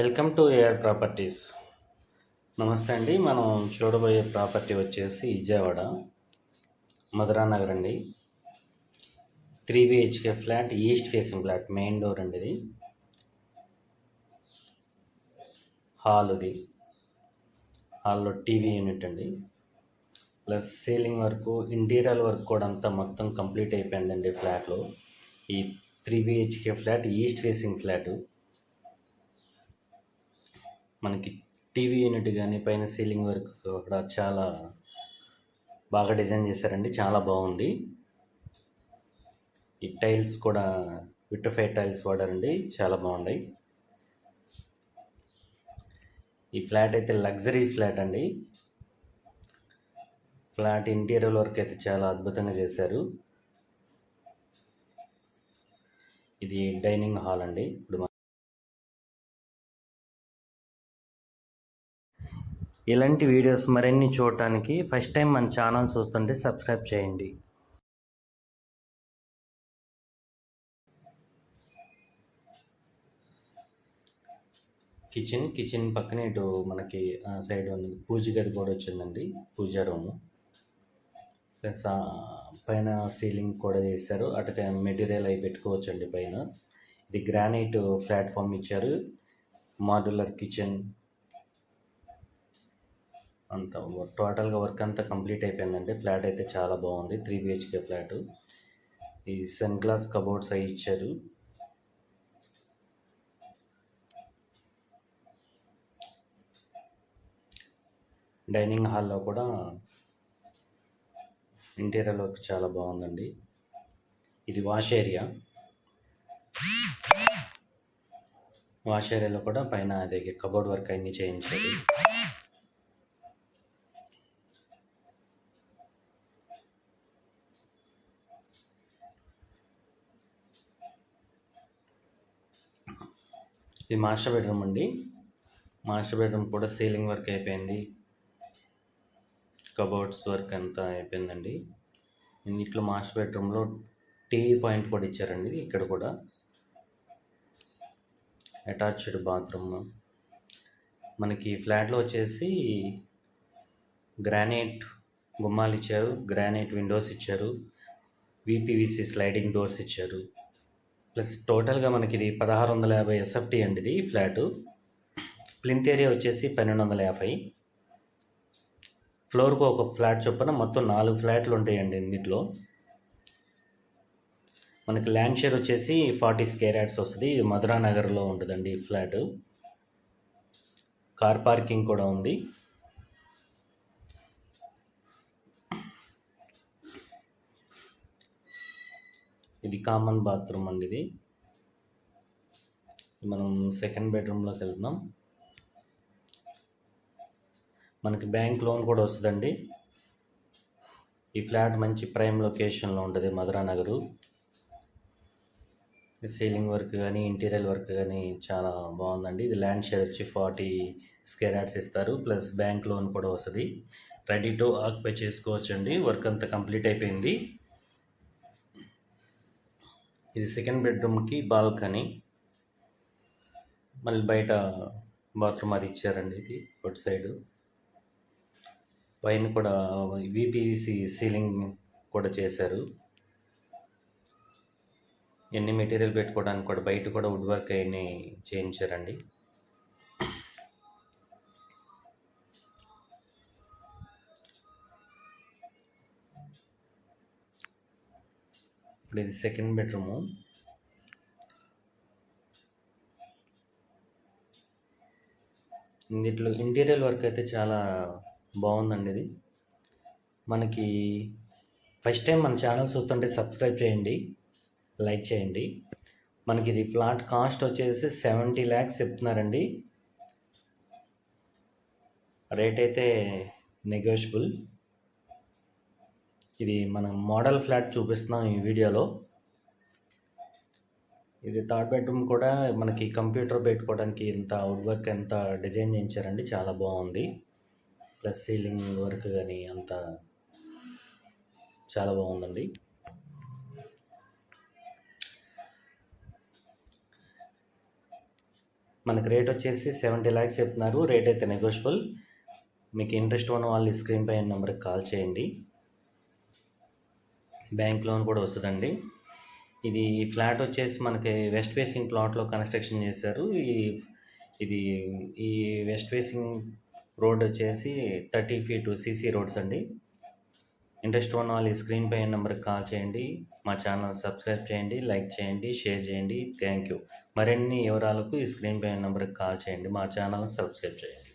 Welcome to AR properties. నమస్తే అండి. మనం చూడబోయే ప్రాపర్టీ వచ్చేసి విజయవాడ మధురా నగర్ అండి. 3 BHK flat, east facing flat, main door అండి. ఇది హాల్లో టీవీ యూనిట్ అండి. Plus ceiling work, interior work కూడా అంతా మొత్తం కంప్లీట్ అయిపోయిందండి ఫ్లాట్లో. ఈ 3 BHK flat, east facing flat. మనకి టీవీ యూనిట్ కానీ పైన సీలింగ్ వర్క్ కూడా చాలా బాగా డిజైన్ చేశారండి. చాలా బాగుంది. ఈ టైల్స్ కూడా విట్రిఫై టైల్స్ వాడారండి. చాలా బాగున్నాయి. ఈ ఫ్లాట్ అయితే లగ్జరీ ఫ్లాట్ అండి. ఫ్లాట్ ఇంటీరియర్ వర్క్ అయితే చాలా అద్భుతంగా చేశారు. ఇది డైనింగ్ హాల్ అండి. ఇప్పుడు ఇలాంటి వీడియోస్ మరిన్ని చూడటానికి ఫస్ట్ టైం మన ఛానల్ చూస్తుంటే సబ్స్క్రైబ్ చేయండి. కిచెన్ పక్కనే ఇటు మనకి సైడ్ ఉంది పూజ గది కూడా వచ్చిందండి. పూజా రూము ప్లస్ పైన సీలింగ్ కూడా చేశారు. అటు మెటీరియల్ అవి పెట్టుకోవచ్చండి పైన. ఇది గ్రానైట్ ప్లాట్ఫామ్ ఇచ్చారు. మాడ్యులర్ కిచెన్ అంతా టోటల్గా వర్క్ అంతా కంప్లీట్ అయిపోయిందండి. ఫ్లాట్ అయితే చాలా బాగుంది. 3 బిహెచ్కే ఫ్లాటు. ఈ సన్ గ్లాస్ కబోర్డ్స్ అవి ఇచ్చారు. డైనింగ్ హాల్లో కూడా ఇంటీరియర్ వర్క్ చాలా బాగుందండి. ఇది వాష్ ఏరియాలో కూడా పైన అదే కబోర్డ్ వర్క్ అన్నీ చేయించారు. ఇది మాస్టర్ బెడ్రూమ్ అండి. మాస్టర్ బెడ్రూమ్ కూడా సీలింగ్ వర్క్ అయిపోయింది. కబోర్డ్స్ వర్క్ అంతా అయిపోయిందండి. ఇంట్లో మాస్టర్ బెడ్రూమ్లో టీవీ పాయింట్ కూడా ఇచ్చారండి. ఇక్కడ కూడా అటాచ్డ్ బాత్రూమ్. మనకి ఫ్లాట్లో వచ్చేసి గ్రానైట్ గుమ్మాలు ఇచ్చారు, గ్రానైట్ విండోస్ ఇచ్చారు, విపివిసి స్లైడింగ్ డోర్స్ ఇచ్చారు. ప్లస్ టోటల్గా మనకి ఇది 1650 ఎస్ఎఫ్టీ అండి. ఇది ఫ్లాటు. ప్లింత్ ఏరియా వచ్చేసి 1250. ఫ్లోర్కు ఒక ఫ్లాట్ చొప్పున మొత్తం 4 ఫ్లాట్లు ఉంటాయండి ఇందులో. మనకి ల్యాండ్ షేర్ వచ్చేసి 40 స్క్వేర్ యార్డ్స్ వస్తుంది. మధురా నగర్లో ఉంటుందండి ఈ ఫ్లాటు. కార్ పార్కింగ్ కూడా ఉంది. ఇది కామన్ బాత్రూమ్ అండి. ఇది మనం సెకండ్ బెడ్రూమ్లోకి వెళ్తున్నాం. మనకి బ్యాంక్ లోన్ కూడా వస్తుందండి. ఈ ఫ్లాట్ మంచి ప్రైమ్ లొకేషన్లో ఉంటుంది మధురా నగరు. సీలింగ్ వర్క్ కానీ ఇంటీరియర్ వర్క్ కానీ చాలా బాగుందండి. ఇది ల్యాండ్ షేర్ వచ్చి 40 స్క్వేర్ యార్డ్స్ ఇస్తారు. ప్లస్ బ్యాంక్ లోన్ కూడా వస్తుంది. రెడీ టు ఆక్యుపై చేసుకోవచ్చండి. వర్క్ అంతా కంప్లీట్ అయిపోయింది. ఇది సెకండ్ బెడ్రూమ్కి బాల్కనీ. మళ్ళీ బయట బాత్రూమ్ అది ఇచ్చారండి. ఇది అవుట్ సైడ్. పైన కూడా విపివిసి సీలింగ్ కూడా చేశారు. ఎన్ని మెటీరియల్ పెట్టుకోవడానికి కూడా బయట కూడా వుడ్ వర్క్ అవన్నీ చేయించారండి. ఇప్పుడు ఇది సెకండ్ బెడ్రూము. ఇందులో ఇంటీరియర్ వర్క్ అయితే చాలా బాగుందండి. ఇది మనకి ఫస్ట్ టైం మన ఛానల్ చూస్తుంటే సబ్స్క్రైబ్ చేయండి, లైక్ చేయండి. మనకి ఇది ఫ్లాట్ కాస్ట్ వచ్చేసి 70 lakhs చెప్తున్నారండి. రేట్ అయితే నెగోషియబుల్. ఇది మనం మోడల్ ఫ్లాట్ చూపిస్తున్నాం ఈ వీడియోలో. ఇది థర్డ్ బెడ్రూమ్ కూడా మనకి కంప్యూటర్ పెట్టుకోవడానికి ఎంత వుడ్ వర్క్ ఎంత డిజైన్ చేయించారండి. చాలా బాగుంది. ప్లస్ సీలింగ్ వర్క్ కానీ అంతా చాలా బాగుందండి. మనకి రేట్ వచ్చేసి 70 lakhs చెప్తున్నారు. రేట్ అయితే నెగోషియబుల్. మీకు ఇంట్రెస్ట్ ఉన్న వాళ్ళు ఈ స్క్రీన్ పై నెంబర్కి కాల్ చేయండి. బ్యాంక్ లోన్ కూడా వస్తుందండి. ఇది ఫ్లాట్ వచ్చేసి మనకి వెస్ట్ ఫేసింగ్ ప్లాట్లో కన్స్ట్రక్షన్ చేశారు. ఇది ఈ వెస్ట్ ఫేసింగ్ రోడ్ వచ్చేసి 30 feet సీసీ రోడ్స్ అండి. ఇంట్రెస్ట్ ఉన్న వాళ్ళు ఈ స్క్రీన్ పై నెంబర్కి కాల్ చేయండి. మా ఛానల్ సబ్స్క్రైబ్ చేయండి, లైక్ చేయండి, షేర్ చేయండి. Thank you. మరిన్ని వివరాలకు ఈ స్క్రీన్ పై నెంబర్కి కాల్ చేయండి. మా ఛానల్ సబ్స్క్రైబ్ చేయండి.